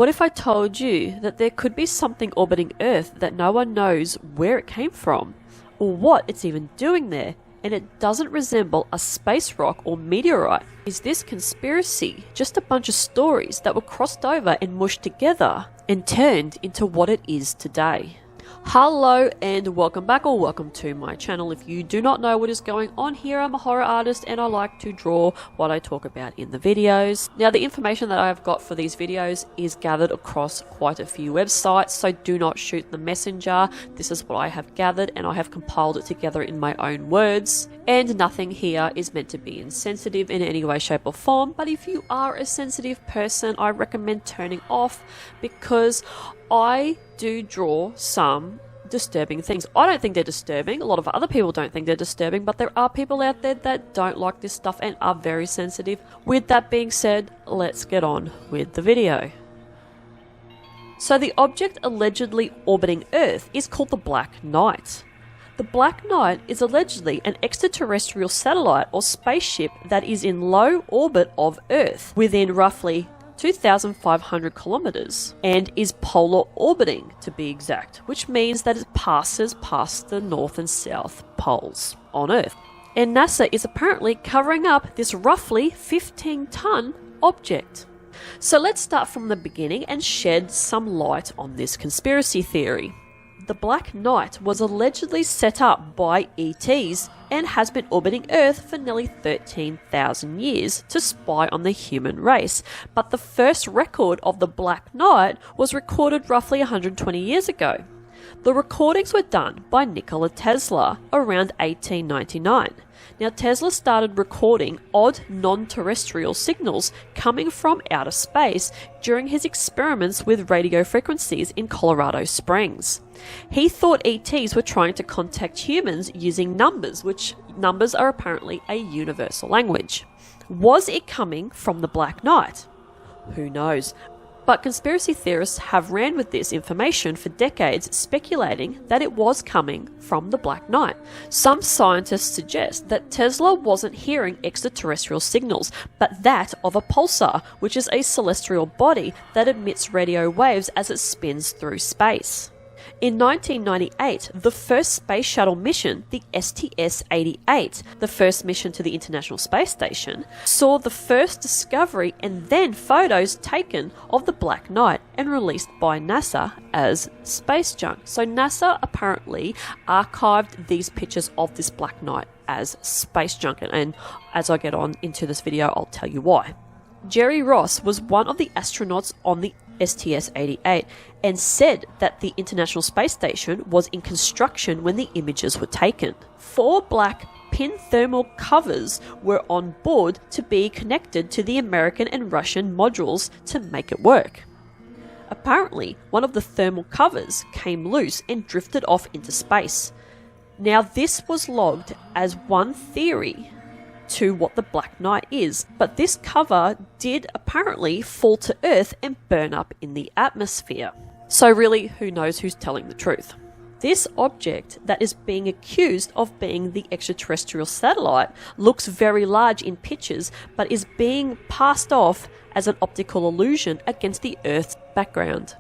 What if I told you that there could be something orbiting Earth that no one knows where it came from, or what it's even doing there, and it doesn't resemble a space rock or meteorite? Is this conspiracy just a bunch of stories that were crossed over and mushed together and turned into what it is today? Hello and welcome back, or welcome to my channel. If you do not know what is going on here, I'm a horror artist and I like to draw what I talk about in the videos. Now, the information that I have got for these videos is gathered across quite a few websites, so do not shoot the messenger. This is what I have gathered and I have compiled it together in my own words. And nothing here is meant to be insensitive in any way, shape or form, but if you are a sensitive person, I recommend turning off, because I do draw some disturbing things. I don't think they're disturbing. A lot of other people don't think they're disturbing, but there are people out there that don't like this stuff and are very sensitive. With that being said, let's get on with the video. So the object allegedly orbiting Earth is called the Black Knight. The Black Knight is allegedly an extraterrestrial satellite or spaceship that is in low orbit of Earth, within roughly 2,500 kilometers, and is polar orbiting to be exact, which means that it passes past the north and south poles on Earth. And NASA is apparently covering up this roughly 15-ton object. So let's start from the beginning and shed some light on this conspiracy theory. The Black Knight was allegedly set up by ETs and has been orbiting Earth for nearly 13,000 years to spy on the human race, but the first record of the Black Knight was recorded roughly 120 years ago. The recordings were done by Nikola Tesla around 1899. Now, Tesla started recording odd non-terrestrial signals coming from outer space during his experiments with radio frequencies in Colorado Springs. He thought ETs were trying to contact humans using numbers, which numbers are apparently a universal language. Was it coming from the Black Knight? Who knows? But conspiracy theorists have ran with this information for decades, speculating that it was coming from the Black Knight. Some scientists suggest that Tesla wasn't hearing extraterrestrial signals, but that of a pulsar, which is a celestial body that emits radio waves as it spins through space. In 1998, the first space shuttle mission, the STS-88, the first mission to the International Space Station, saw the first discovery and then photos taken of the Black Knight and released by NASA as space junk. So NASA apparently archived these pictures of this Black Knight as space junk, and as I get on into this video, I'll tell you why. Jerry Ross was one of the astronauts on the STS-88 and said that the International Space Station was in construction when the images were taken. 4 black pin thermal covers were on board to be connected to the American and Russian modules to make it work. Apparently, one of the thermal covers came loose and drifted off into space. Now, this was logged as one theory to what the Black Knight is, but this cover did apparently fall to Earth and burn up in the atmosphere. So really, who knows who's telling the truth? This object that is being accused of being the extraterrestrial satellite looks very large in pictures, but is being passed off as an optical illusion against the Earth's background.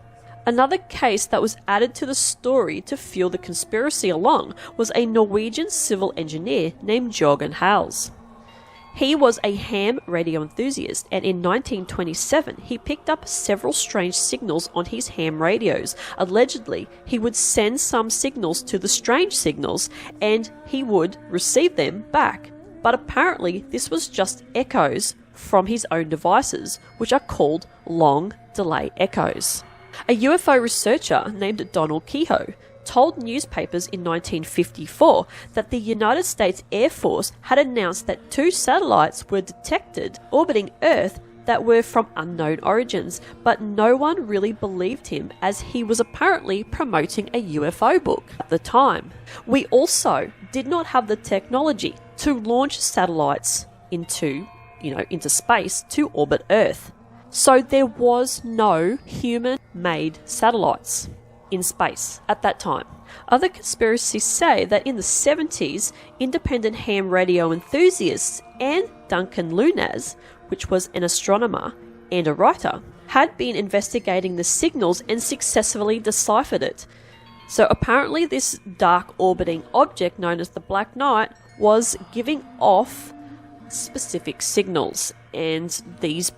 Another case that was added to the story to fuel the conspiracy along was a Norwegian civil engineer named Jørgen Hals. He was a ham radio enthusiast, and in 1927 he picked up several strange signals on his ham radios. Allegedly, he would send some signals to the strange signals and he would receive them back. But apparently this was just echoes from his own devices, which are called long delay echoes. A UFO researcher named Donald Keyhoe told newspapers in 1954 that the United States Air Force had announced that 2 satellites were detected orbiting Earth that were from unknown origins, but no one really believed him, as he was apparently promoting a UFO book at the time. We also did not have the technology to launch satellites into space to orbit Earth. So there was no human-made satellites in space at that time. Other conspiracies say that in the 70s, independent ham radio enthusiasts and Duncan Lunaz, which was an astronomer and a writer, had been investigating the signals and successfully deciphered it. So apparently this dark orbiting object known as the Black Knight was giving off specific signals, and these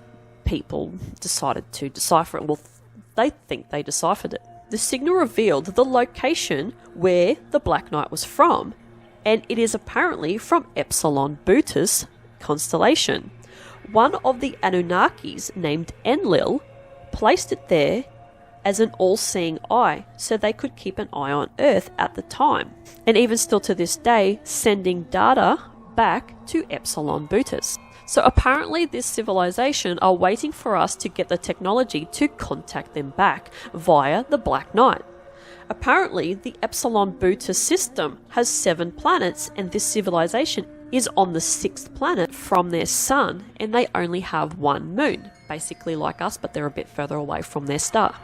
people decided to decipher it. Well, they think they deciphered it. The signal revealed the location where the Black Knight was from, and it is apparently from Epsilon Bootis constellation. One of the Anunnakis, named Enlil, placed it there as an all-seeing eye, so they could keep an eye on Earth at the time, and even still to this day, sending data back to Epsilon Bootis. So apparently this civilization are waiting for us to get the technology to contact them back via the Black Knight. Apparently the Epsilon Bootis system has 7 planets, and this civilization is on the 6th planet from their sun, and they only have 1 moon, basically like us, but they're a bit further away from their star.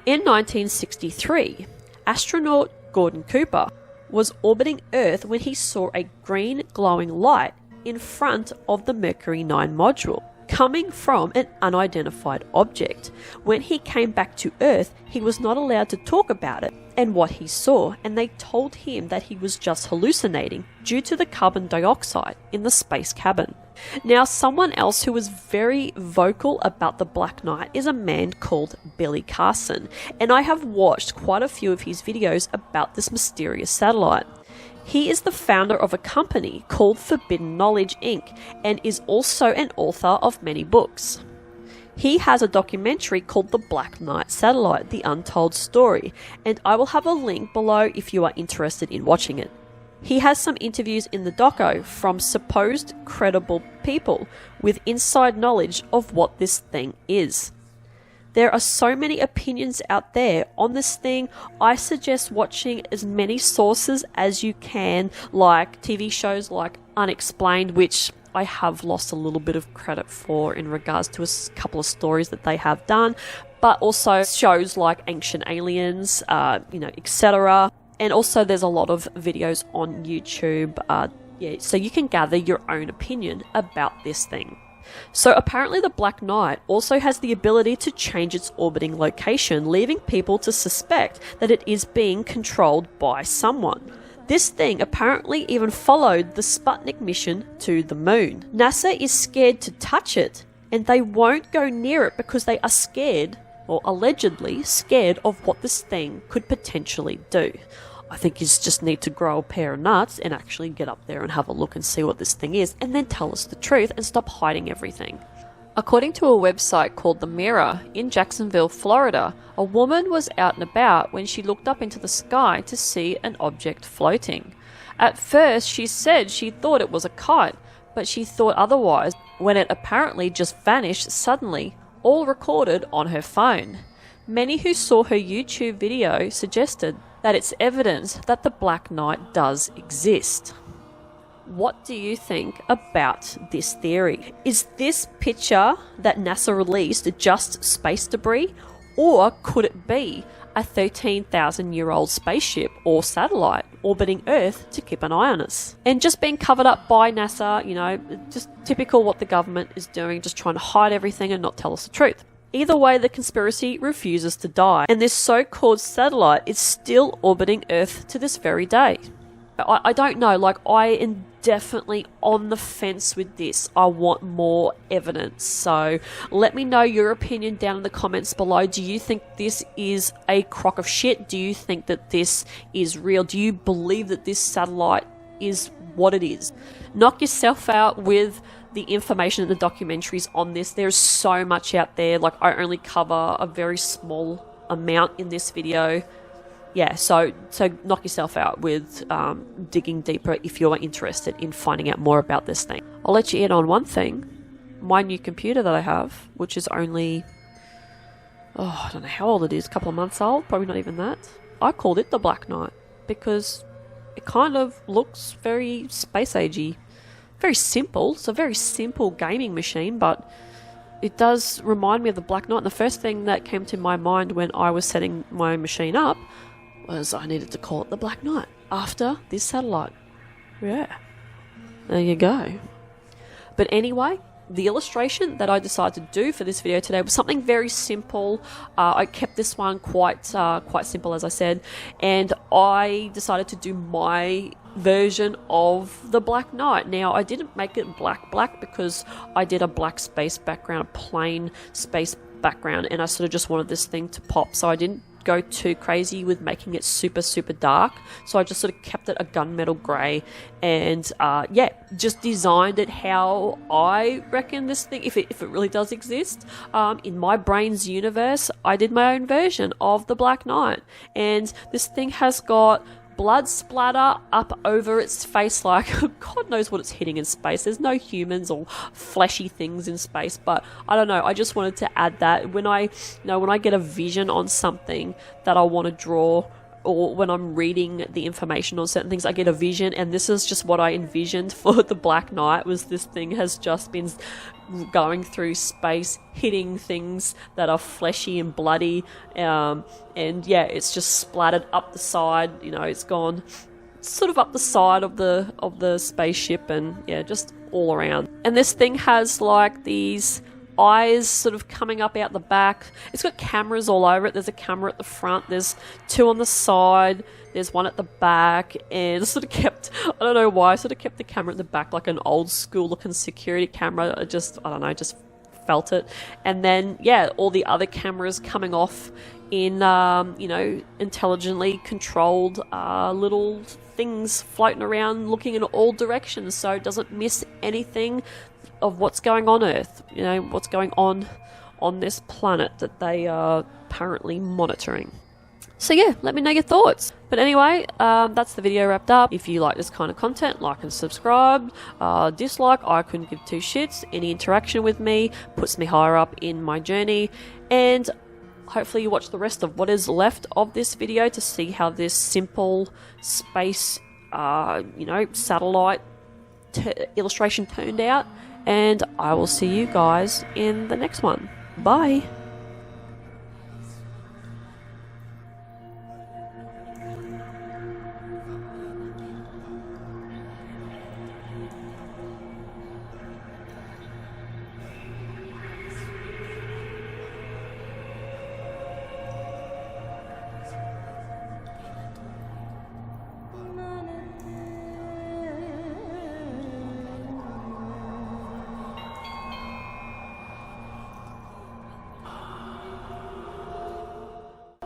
In 1963, astronaut Gordon Cooper was orbiting Earth when he saw a green glowing light in front of the Mercury 9 module, coming from an unidentified object. When he came back to Earth, he was not allowed to talk about it and what he saw, and they told him that he was just hallucinating due to the carbon dioxide in the space cabin. Now, someone else who was very vocal about the Black Knight is a man called Billy Carson, and I have watched quite a few of his videos about this mysterious satellite. He is the founder of a company called Forbidden Knowledge Inc. and is also an author of many books. He has a documentary called The Black Knight Satellite, The Untold Story, and I will have a link below if you are interested in watching it. He has some interviews in the doco from supposed credible people with inside knowledge of what this thing is. There are so many opinions out there on this thing. I suggest watching as many sources as you can, like TV shows like Unexplained, which I have lost a little bit of credit for in regards to a couple of stories that they have done, but also shows like Ancient Aliens, etc. And also there's a lot of videos on YouTube, so you can gather your own opinion about this thing. So apparently the Black Knight also has the ability to change its orbiting location, leaving people to suspect that it is being controlled by someone. This thing apparently even followed the Sputnik mission to the moon. NASA is scared to touch it, and they won't go near it because they are scared, or allegedly scared, of what this thing could potentially do. I think you just need to grow a pair of nuts and actually get up there and have a look and see what this thing is, and then tell us the truth and stop hiding everything. According to a website called The Mirror, in Jacksonville, Florida, a woman was out and about when she looked up into the sky to see an object floating. At first, she said she thought it was a kite, but she thought otherwise when it apparently just vanished suddenly, all recorded on her phone. Many who saw her YouTube video suggested that it's evidence that the Black Knight does exist. What do you think about this theory? Is this picture that NASA released just space debris, or could it be a 13,000-year-old spaceship or satellite orbiting Earth to keep an eye on us? And just being covered up by NASA, just typical what the government is doing, just trying to hide everything and not tell us the truth. Either way, the conspiracy refuses to die, and this so-called satellite is still orbiting Earth to this very day. I don't know, I am definitely on the fence with this. I want more evidence, so let me know your opinion down in the comments below. Do you think this is a crock of shit? Do you think that this is real? Do you believe that this satellite is what it is? Knock yourself out with the information and the documentaries on this. There's so much out there. I only cover a very small amount in this video. Yeah, so knock yourself out with digging deeper if you're interested in finding out more about this thing. I'll let you in on one thing. My new computer that I have, which is only, I don't know how old it is, a couple of months old, probably not even that. I called it the Black Knight because it kind of looks very space agey. Very simple. It's a very simple gaming machine, but it does remind me of the Black Knight. And the first thing that came to my mind when I was setting my machine up was I needed to call it the Black Knight after this satellite. Yeah. There you go. But anyway, the illustration that I decided to do for this video today was something very simple. I kept this one quite simple, as I said, and I decided to do my version of the Black Knight. Now, I didn't make it black because I did a black space background, a plain space background, and I sort of just wanted this thing to pop, so I didn't go too crazy with making it super dark. So I just sort of kept it a gunmetal grey, and yeah, just designed it how I reckon this thing, if it really does exist, in my brain's universe, I did my own version of the Black Knight. And this thing has got blood splatter up over its face, like God knows what it's hitting in space. There's no humans or fleshy things in space, but I don't know, I just wanted to add that when I get a vision on something that I want to draw, or when I'm reading the information on certain things, I get a vision, and this is just what I envisioned for the Black Knight. Was this thing has just been going through space, hitting things that are fleshy and bloody, and yeah, it's just splattered up the side. It's gone sort of up the side of the spaceship, and yeah, just all around. And this thing has like these eyes sort of coming up out the back. It's got cameras all over it. There's a camera at the front, there's two on the side, there's one at the back, and I sort of kept, I don't know why, I sort of kept the camera at the back like an old school looking security camera. I don't know, just felt it. And then yeah, all the other cameras coming off in intelligently controlled little things floating around looking in all directions, so it doesn't miss anything of what's going on Earth, what's going on this planet that they are apparently monitoring. So yeah, let me know your thoughts. But anyway, that's the video wrapped up. If you like this kind of content, like and subscribe. Dislike, I couldn't give two shits. Any interaction with me puts me higher up in my journey, and hopefully you watch the rest of what is left of this video to see how this simple space satellite illustration turned out. And I will see you guys in the next one. Bye!